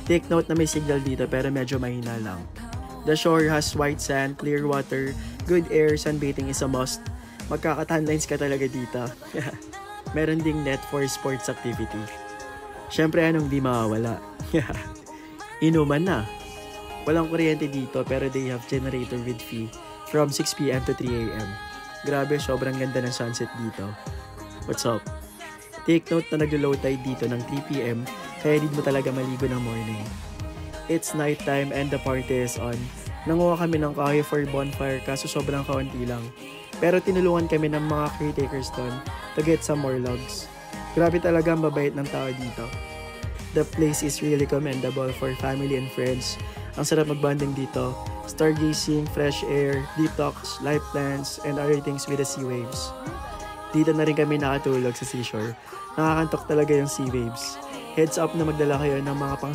Take note na may signal dito pero medyo mahina lang. The shore has white sand, clear water, good air, sunbathing is a must. Magkaka-tan lines ka talaga dito. Meron ding net for sports activity. Syempre anong di mawawala. Inuman na. Walang kuryente dito pero they have generator with fee from 6 p.m. to 3 a.m. Grabe, sobrang ganda ng sunset dito. What's up? Take note na nag-low tide dito ng 3 p.m. kaya need mo talaga maligo ng morning. It's nighttime and the party is on. Nanguha kami ng kahoy for bonfire kaso sobrang kaunti lang. Pero tinulungan kami ng mga caretakers doon to get some more logs. Grabe talaga ang mabait ng tao dito. The place is really commendable for family and friends. Ang sarap magbanding dito. Stargazing, fresh air, detox, life plants, and other things with the sea waves. Dito na rin kami nakatulog sa seashore. Nakakantok talaga yung sea waves. Heads up na magdala kayo ng mga pang